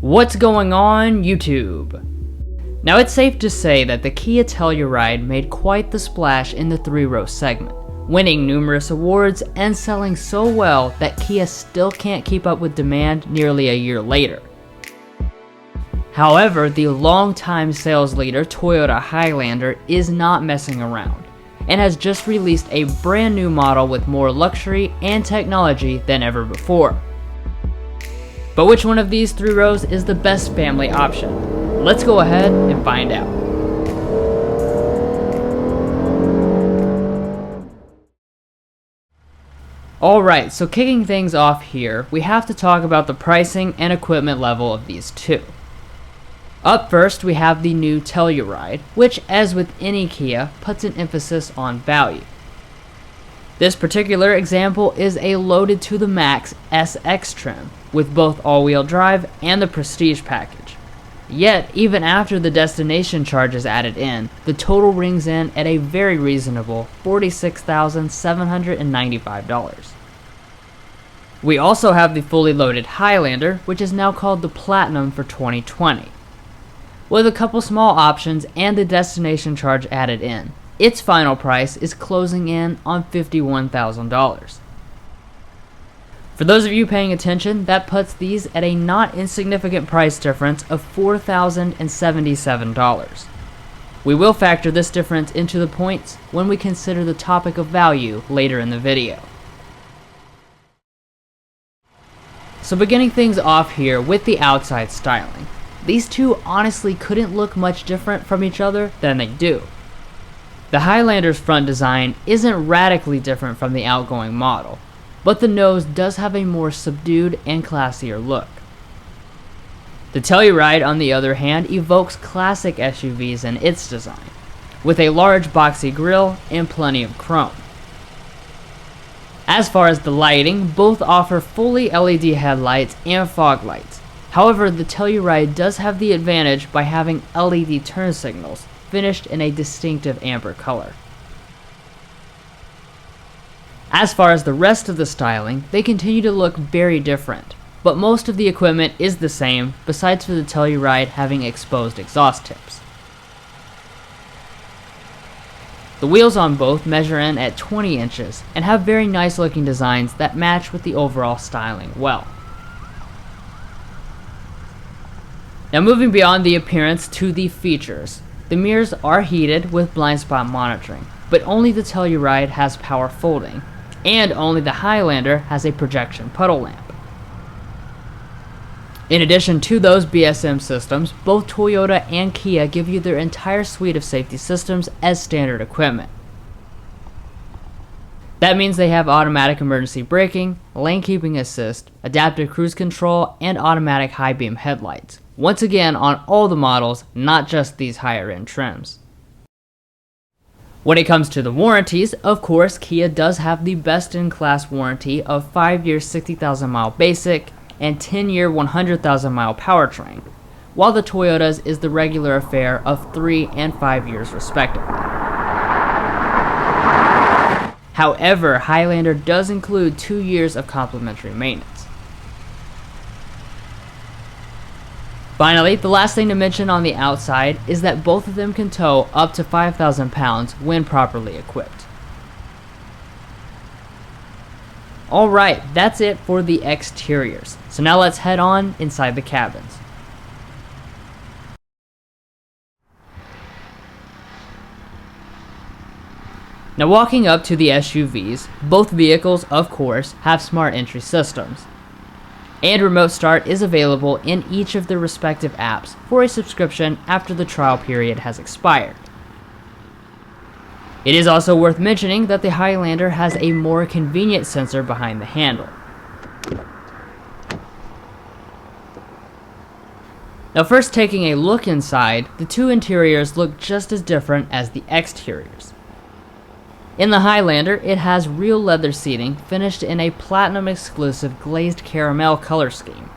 What's going on, YouTube? Now it's safe to say that the Kia Telluride made quite the splash in the 3-row segment, winning numerous awards and selling so well that Kia still can't keep up with demand nearly a year later. However, the longtime sales leader Toyota Highlander is not messing around, and has just released a brand new model with more luxury and technology than ever before. But which one of these 3 rows is the best family option? Let's go ahead and find out. Alright, so kicking things off here, we have to talk about the pricing and equipment level of these two. Up first, we have the new Telluride, which, as with any Kia, puts an emphasis on value. This particular example is a loaded to the max SX trim, with both all-wheel drive and the Prestige package. Yet, even after the destination charge is added in, the total rings in at a very reasonable $46,795. We also have the fully loaded Highlander, which is now called the Platinum for 2020. With a couple small options and the destination charge added in, its final price is closing in on $51,000. For those of you paying attention, that puts these at a not insignificant price difference of $4,077. We will factor this difference into the points when we consider the topic of value later in the video. So beginning things off here with the outside styling, these two honestly couldn't look much different from each other than they do. The Highlander's front design isn't radically different from the outgoing model, but the nose does have a more subdued and classier look. The Telluride, on the other hand, evokes classic SUVs in its design, with a large boxy grille and plenty of chrome. As far as the lighting, both offer fully LED headlights and fog lights. However, the Telluride does have the advantage by having LED turn signals, finished in a distinctive amber color. As far as the rest of the styling, they continue to look very different, but most of the equipment is the same, besides for the Telluride having exposed exhaust tips. The wheels on both measure in at 20 inches and have very nice looking designs that match with the overall styling well. Now moving beyond the appearance to the features, the mirrors are heated with blind spot monitoring, but only the Telluride has power folding, and only the Highlander has a projection puddle lamp. In addition to those BSM systems, both Toyota and Kia give you their entire suite of safety systems as standard equipment. That means they have automatic emergency braking, lane keeping assist, adaptive cruise control, and automatic high beam headlights. Once again on all the models, not just these higher end trims. When it comes to the warranties, of course, Kia does have the best-in-class warranty of 5-year 60,000-mile basic and 10-year 100,000-mile powertrain, while the Toyota's is the regular affair of 3 and 5 years respectively. However, Highlander does include 2 years of complimentary maintenance. Finally, the last thing to mention on the outside is that both of them can tow up to 5,000 pounds when properly equipped. Alright, that's it for the exteriors. So now let's head on inside the cabins. Now walking up to the SUVs, both vehicles of course have smart entry systems. And remote start is available in each of their respective apps for a subscription after the trial period has expired. It is also worth mentioning that the Highlander has a more convenient sensor behind the handle. Now first taking a look inside, the two interiors look just as different as the exteriors. In the Highlander, it has real leather seating finished in a platinum exclusive glazed caramel color scheme.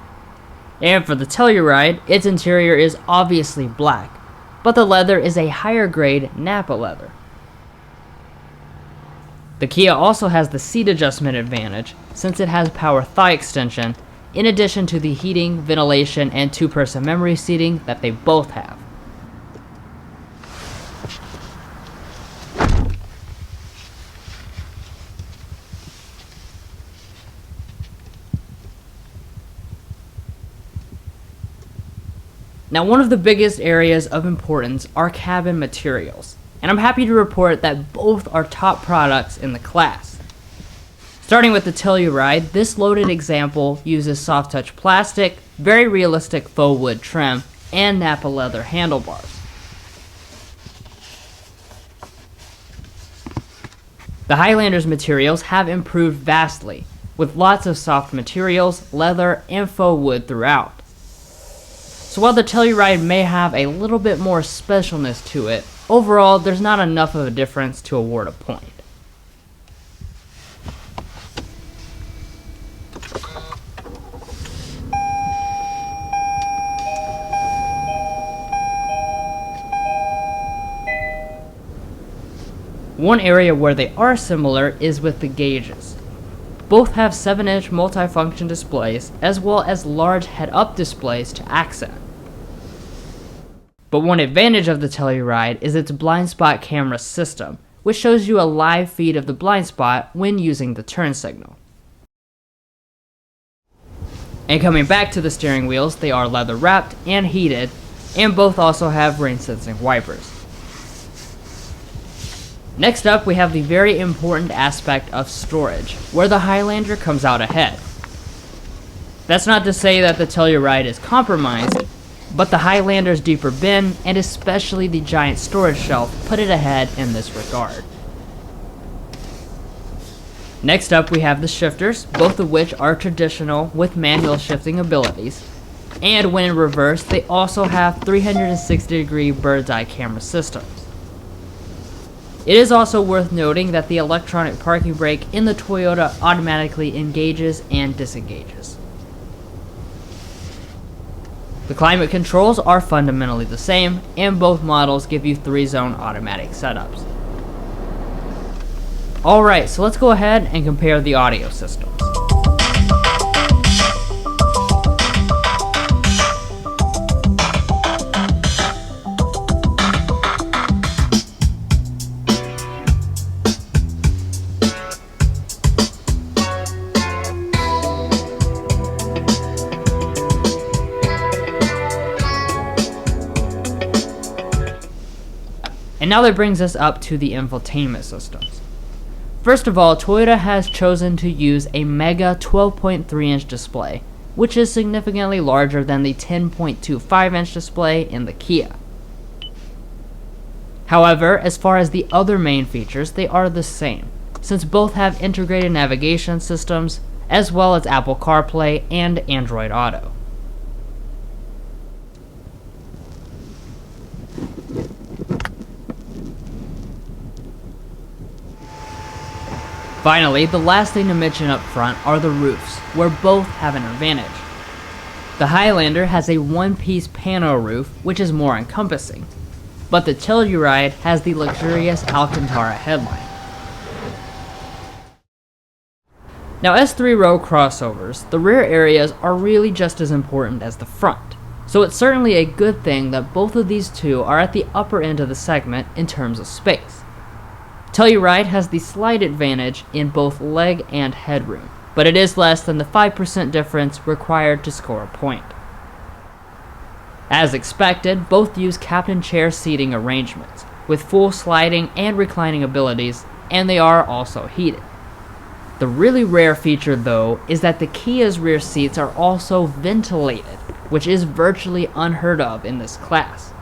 And for the Telluride, its interior is obviously black, but the leather is a higher grade Napa leather. The Kia also has the seat adjustment advantage since it has power thigh extension in addition to the heating, ventilation, and two-person memory seating that they both have. Now, one of the biggest areas of importance are cabin materials, and I'm happy to report that both are top products in the class. Starting with the Telluride, this loaded example uses soft touch plastic, very realistic faux wood trim, and Nappa leather handlebars. The Highlander's materials have improved vastly, with lots of soft materials, leather, and faux wood throughout. So while the Telluride may have a little bit more specialness to it, overall there's not enough of a difference to award a point. One area where they are similar is with the gauges. Both have 7-inch multifunction displays as well as large head-up displays to accent. But one advantage of the Telluride is its blind spot camera system, which shows you a live feed of the blind spot when using the turn signal. And coming back to the steering wheels, they are leather wrapped and heated, and both also have rain sensing wipers. Next up, we have the very important aspect of storage, where the Highlander comes out ahead. That's not to say that the Telluride is compromised, but the Highlander's deeper bin, and especially the giant storage shelf, put it ahead in this regard. Next up, we have the shifters, both of which are traditional with manual shifting abilities, and when in reverse, they also have 360-degree bird's eye camera systems. It is also worth noting that the electronic parking brake in the Toyota automatically engages and disengages. The climate controls are fundamentally the same, and both models give you 3-zone automatic setups. Alright, so let's go ahead and compare the audio systems. And now that brings us up to the infotainment systems. First of all, Toyota has chosen to use a mega 12.3-inch display, which is significantly larger than the 10.25-inch display in the Kia. However, as far as the other main features, they are the same, since both have integrated navigation systems, as well as Apple CarPlay and Android Auto. Finally, the last thing to mention up front are the roofs, where both have an advantage. The Highlander has a one-piece pano roof, which is more encompassing, but the Telluride has the luxurious Alcantara headline. Now, as 3-row crossovers, the rear areas are really just as important as the front, so it's certainly a good thing that both of these two are at the upper end of the segment in terms of space. Telluride has the slight advantage in both leg and headroom, but it is less than the 5% difference required to score a point. As expected, both use captain chair seating arrangements, with full sliding and reclining abilities, and they are also heated. The really rare feature, though, is that the Kia's rear seats are also ventilated, which is virtually unheard of in this class.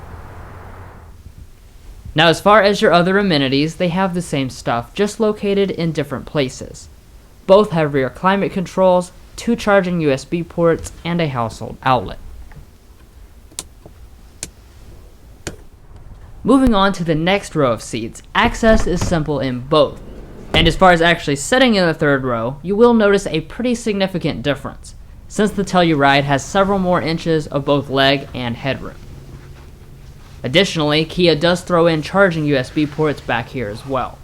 Now, as far as your other amenities, they have the same stuff, just located in different places. Both have rear climate controls, 2 charging USB ports, and a household outlet. Moving on to the next row of seats, access is simple in both. And as far as actually sitting in the third row, you will notice a pretty significant difference, since the Telluride has several more inches of both leg and headroom. Additionally, Kia does throw in charging USB ports back here as well.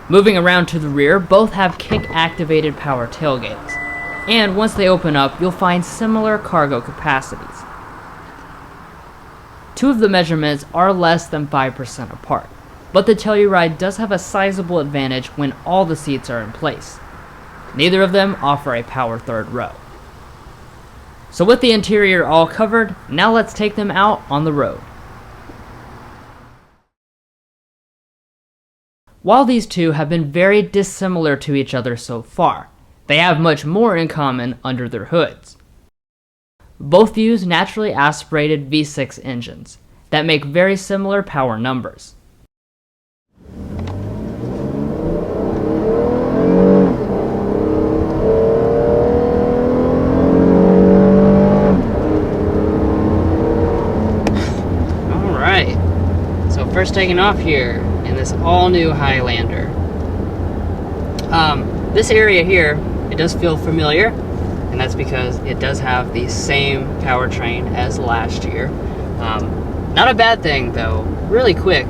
Moving around to the rear, both have kick-activated power tailgates, and once they open up, you'll find similar cargo capacities. Two of the measurements are less than 5% apart, but the Telluride does have a sizable advantage when all the seats are in place. Neither of them offer a power third row. So with the interior all covered, now let's take them out on the road. While these two have been very dissimilar to each other so far, they have much more in common under their hoods. Both use naturally aspirated V6 engines that make very similar power numbers. Alright, so first taking off here in this all-new Highlander. This area here, it does feel familiar, and that's because it does have the same powertrain as last year. Not a bad thing though, really quick.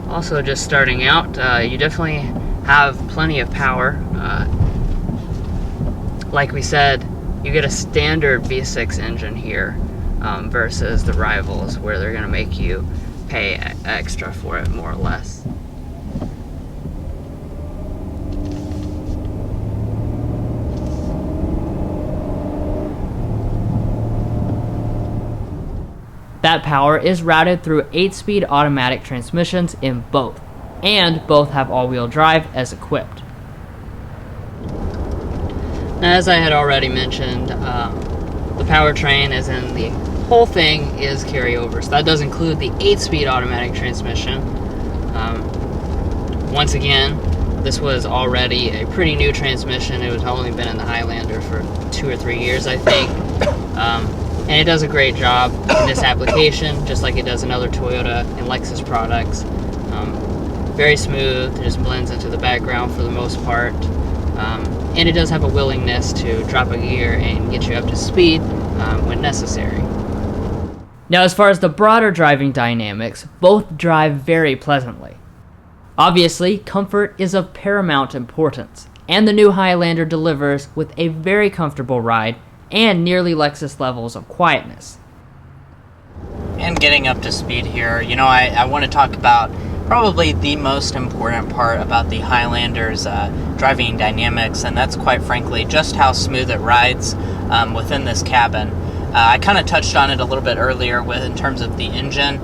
Also, just starting out, you definitely have plenty of power. Like we said, you get a standard V6 engine here versus the rivals where they're going to make you pay extra for it, more or less. That power is routed through 8-speed automatic transmissions in both, and both have all-wheel drive as equipped. Now, as I had already mentioned, the powertrain as in the whole thing is carryover, so that does include the 8-speed automatic transmission. Once again, this was already a pretty new transmission. It had only been in the Highlander for 2 or 3 years, I think. And it does a great job in this application, just like it does in other Toyota and Lexus products. Very smooth, it just blends into the background for the most part. And it does have a willingness to drop a gear and get you up to speed when necessary. Now, as far as the broader driving dynamics, both drive very pleasantly. Obviously, comfort is of paramount importance, and the new Highlander delivers with a very comfortable ride and nearly Lexus levels of quietness. And getting up to speed here, you know, I want to talk about probably the most important part about the Highlander's driving dynamics, and that's quite frankly just how smooth it rides within this cabin. I kind of touched on it a little bit earlier in terms of the engine,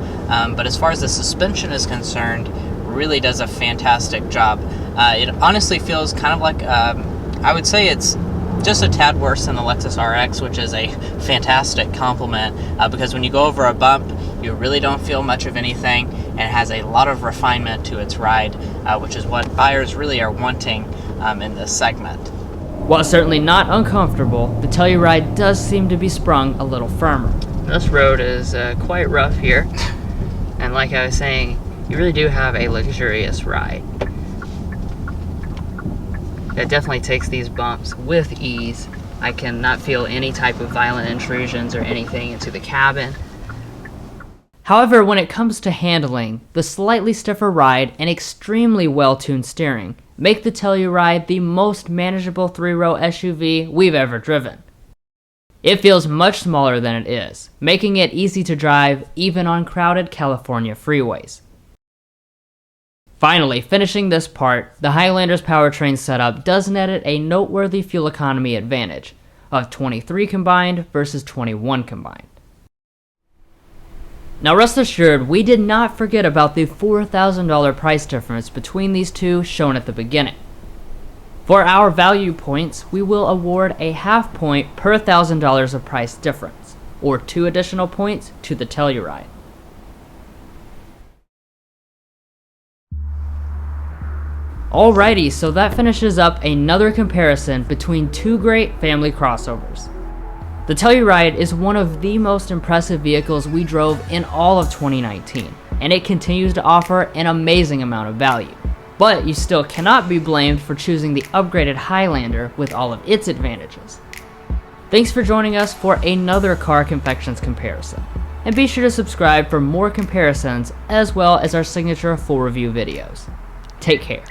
but as far as the suspension is concerned, really does a fantastic job. It honestly feels kind of like, I would say it's just a tad worse than the Lexus RX, which is a fantastic compliment because when you go over a bump, you really don't feel much of anything, and it has a lot of refinement to its ride, which is what buyers really are wanting in this segment. While certainly not uncomfortable, the Telluride does seem to be sprung a little firmer. This road is quite rough here, and like I was saying, you really do have a luxurious ride. It definitely takes these bumps with ease. I cannot feel any type of violent intrusions or anything into the cabin. However, when it comes to handling, the slightly stiffer ride and extremely well-tuned steering make the Telluride the most manageable 3-row SUV we've ever driven. It feels much smaller than it is, making it easy to drive even on crowded California freeways. Finally, finishing this part, the Highlander's powertrain setup does net it a noteworthy fuel economy advantage of 23 combined versus 21 combined. Now rest assured, we did not forget about the $4,000 price difference between these two shown at the beginning. For our value points, we will award a half point per $1,000 of price difference, or 2 additional points to the Telluride. Alrighty, so that finishes up another comparison between two great family crossovers. The Telluride is one of the most impressive vehicles we drove in all of 2019, and it continues to offer an amazing amount of value. But you still cannot be blamed for choosing the upgraded Highlander with all of its advantages. Thanks for joining us for another Car Confections comparison. And be sure to subscribe for more comparisons as well as our signature full review videos. Take care.